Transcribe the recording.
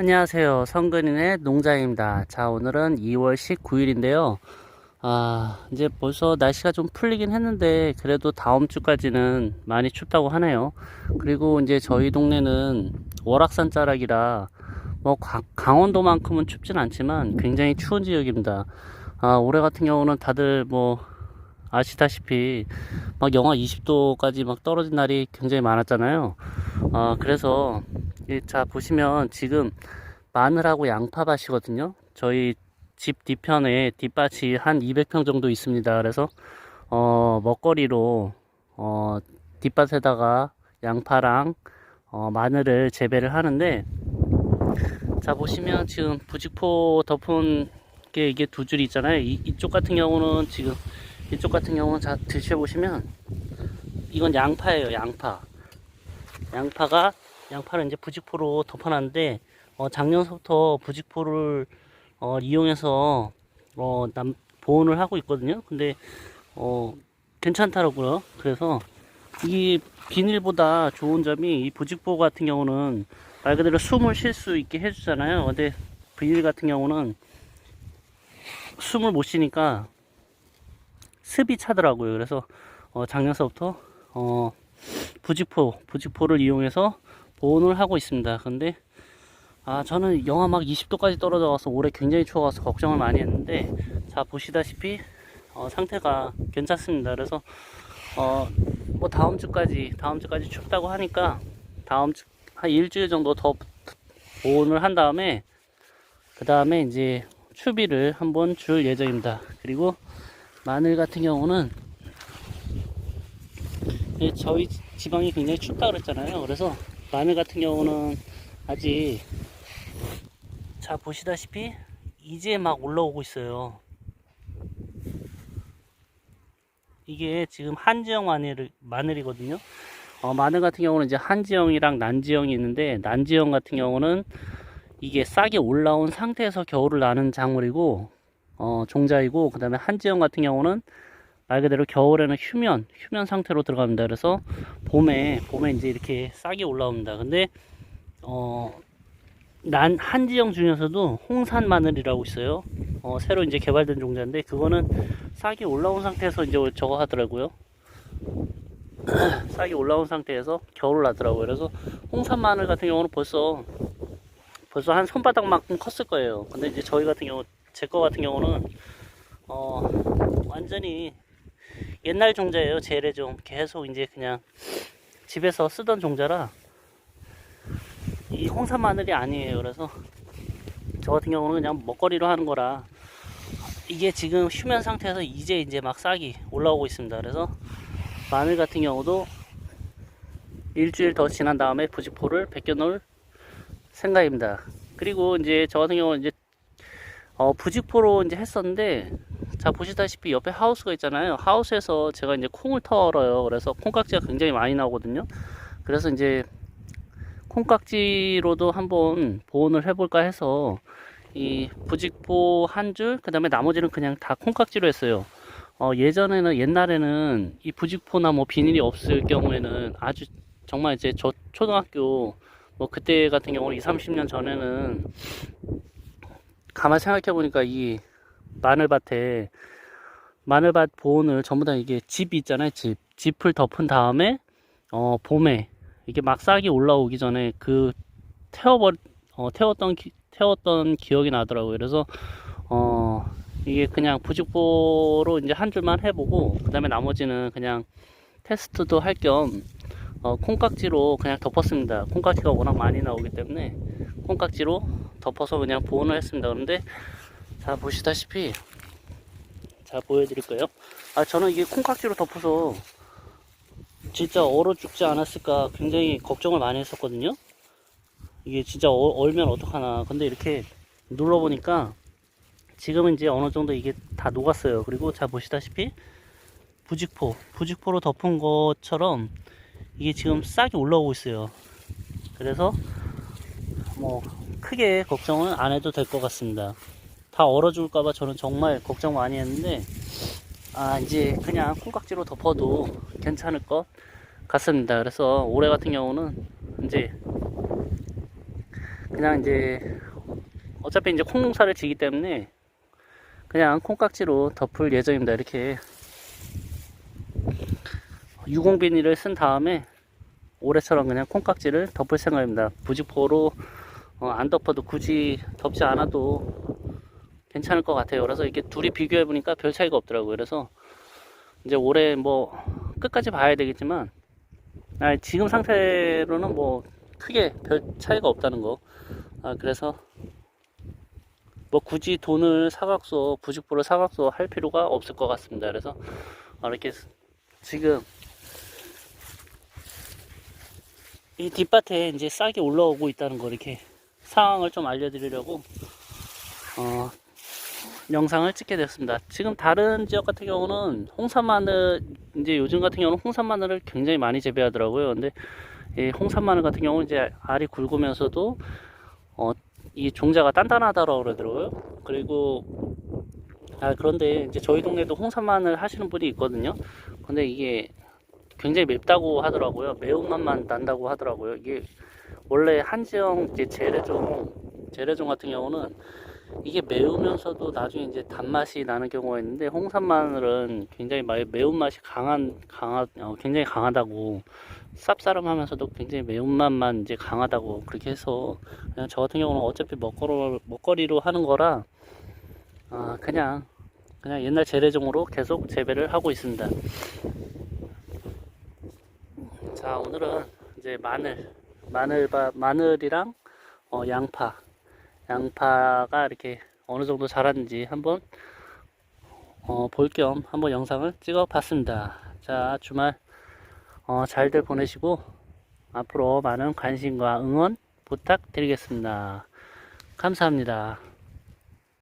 안녕하세요. 성근인의 농장입니다. 자, 오늘은 2월 19일인데요. 이제 벌써 날씨가 좀 풀리긴 했는데, 그래도 다음 주까지는 많이 춥다고 하네요. 그리고 이제 저희 동네는 월악산 자락이라, 강원도만큼은 춥진 않지만 굉장히 추운 지역입니다. 올해 같은 경우는 다들 아시다시피 막 영하 20도까지 막 떨어진 날이 굉장히 많았잖아요. 그래서 자 보시면 지금 마늘하고 양파밭이거든요. 저희 집 뒤편에 뒷밭이 한 200평 정도 있습니다. 그래서 먹거리로 뒷밭에다가 양파랑 마늘을 재배를 하는데, 자 보시면 지금 부직포 덮은 게 이게 두 줄이 있잖아요. 이쪽 같은 경우는 지금 이쪽 같은 경우는 자 드셔보시면 이건 양파예요. 양파를 이제 부직포로 덮어놨는데, 작년부터 부직포를 이용해서 보온을 하고 있거든요. 근데 괜찮더라고요. 그래서 이 비닐보다 좋은 점이, 이 부직포 같은 경우는 말 그대로 숨을 쉴 수 있게 해주잖아요. 근데 비닐 같은 경우는 숨을 못 쉬니까 습이 차더라고요. 그래서 작년서부터 부직포를 이용해서 보온을 하고 있습니다. 근데 저는 영하 막 20도까지 떨어져 와서 올해 굉장히 추워서 걱정을 많이 했는데, 자 보시다시피 상태가 괜찮습니다. 그래서 다음 주까지 춥다고 하니까 다음 주 한 일주일 정도 더 보온을 한 다음에, 그 다음에 이제 추비를 한번 줄 예정입니다. 그리고 마늘 같은 경우는 저희 지방이 굉장히 춥다 그랬잖아요. 그래서 마늘 같은 경우는 아직, 자 보시다시피 이제 막 올라오고 있어요. 이게 지금 한지형 마늘이거든요. 마늘 같은 경우는 이제 한지형이랑 난지형이 있는데, 난지형 같은 경우는 이게 싹이 올라온 상태에서 겨울을 나는 작물이고 종자이고, 그 다음에 한지형 같은 경우는 말 그대로 겨울에는 휴면 상태로 들어갑니다. 그래서 봄에 이제 이렇게 싹이 올라옵니다. 근데 한지형 중에서도 홍산 마늘이라고 있어요. 새로 이제 개발된 종자인데, 그거는 싹이 올라온 상태에서 이제 저거 하더라고요. 싹이 올라온 상태에서 겨울을 나더라고요. 그래서 홍산 마늘 같은 경우는 벌써 한 손바닥만큼 컸을 거예요. 근데 이제 제 거 같은 경우는 완전히 옛날 종자예요. 재래종. 계속 이제 그냥 집에서 쓰던 종자라 이 홍산 마늘이 아니에요. 그래서 저 같은 경우는 그냥 먹거리로 하는 거라, 이게 지금 휴면 상태에서 이제 막 싹이 올라오고 있습니다. 그래서 마늘 같은 경우도 일주일 더 지난 다음에 부직포를 벗겨 놓을 생각입니다. 그리고 이제 저 같은 경우는 이제 부직포로 이제 했었는데, 자 보시다시피 옆에 하우스가 있잖아요. 하우스에서 제가 이제 콩을 털어요. 그래서 콩깍지가 굉장히 많이 나오거든요. 그래서 이제 콩깍지로도 한번 보온을 해볼까 해서 이 부직포 한 줄, 그 다음에 나머지는 그냥 다 콩깍지로 했어요. 옛날에는 이 부직포나 비닐이 없을 경우에는 아주 정말 이제 저 초등학교 그때 같은 경우는 20, 30년 전에는 가만히 생각해 보니까 이 마늘밭 보온을 전부 다, 이게 집 있잖아요. 집을 덮은 다음에 봄에 이게 막 싹이 올라오기 전에 태웠던 기억이 나더라고요. 그래서 이게 그냥 부직포로 이제 한 줄만 해보고, 그 다음에 나머지는 그냥 테스트도 할 겸 콩깍지로 그냥 덮었습니다. 콩깍지가 워낙 많이 나오기 때문에 콩깍지로 덮어서 그냥 보온을 했습니다. 그런데 자 보시다시피, 자 보여드릴 거예요. 저는 이게 콩깍지로 덮어서 진짜 얼어 죽지 않았을까 굉장히 걱정을 많이 했었거든요. 이게 진짜 얼면 어떡하나. 근데 이렇게 눌러보니까 지금은 이제 어느 정도 이게 다 녹았어요. 그리고 자 보시다시피 부직포로 덮은 것처럼 이게 지금 싹이 올라오고 있어요. 그래서 크게 걱정은 안 해도 될 것 같습니다. 다 얼어 죽을까봐 저는 정말 걱정 많이 했는데, 이제 그냥 콩깍지로 덮어도 괜찮을 것 같습니다. 그래서 올해 같은 경우는 이제 그냥 이제 어차피 이제 콩농사를 지기 때문에 그냥 콩깍지로 덮을 예정입니다. 이렇게 유공 비닐을 쓴 다음에 올해처럼 그냥 콩깍지를 덮을 생각입니다. 부직포로 안 덮어도 굳이 덮지 않아도 괜찮을 것 같아요. 그래서 이렇게 둘이 비교해 보니까 별 차이가 없더라고요. 그래서 이제 올해 뭐 끝까지 봐야 되겠지만 지금 상태로는 뭐 크게 별 차이가 없다는 거. 그래서 뭐 굳이 돈을 사각소 부직포를 사각소 할 필요가 없을 것 같습니다. 그래서 이렇게 지금 이 뒷밭에 이제 싹이 올라오고 있다는 거, 이렇게 상황을 좀 알려드리려고 영상을 찍게 됐습니다. 지금 다른 지역 같은 경우는 홍산마늘, 이제 요즘 같은 경우는 홍산마늘을 굉장히 많이 재배하더라고요. 근데 이 홍산마늘 같은 경우는 이제 알이 굵으면서도 이 종자가 단단하다고 그러더라고요. 그리고 그런데 이제 저희 동네도 홍산마늘 하시는 분이 있거든요. 근데 이게 굉장히 맵다고 하더라고요. 매운맛만 난다고 하더라고요. 이게 원래 한지형 이제 재래종 같은 경우는 이게 매우면서도 나중에 이제 단맛이 나는 경우가 있는데, 홍산마늘은 굉장히 매운맛이 굉장히 강하다고, 쌉싸름하면서도 굉장히 매운맛만 이제 강하다고 그렇게 해서, 그냥 저 같은 경우는 어차피 먹거리로 하는 거라 그냥 옛날 재래종으로 계속 재배를 하고 있습니다. 자, 오늘은 이제 마늘이랑 양파가 이렇게 어느 정도 자랐는지 한번 볼 겸 한번 영상을 찍어 봤습니다. 자, 주말 잘들 보내시고 앞으로 많은 관심과 응원 부탁드리겠습니다. 감사합니다.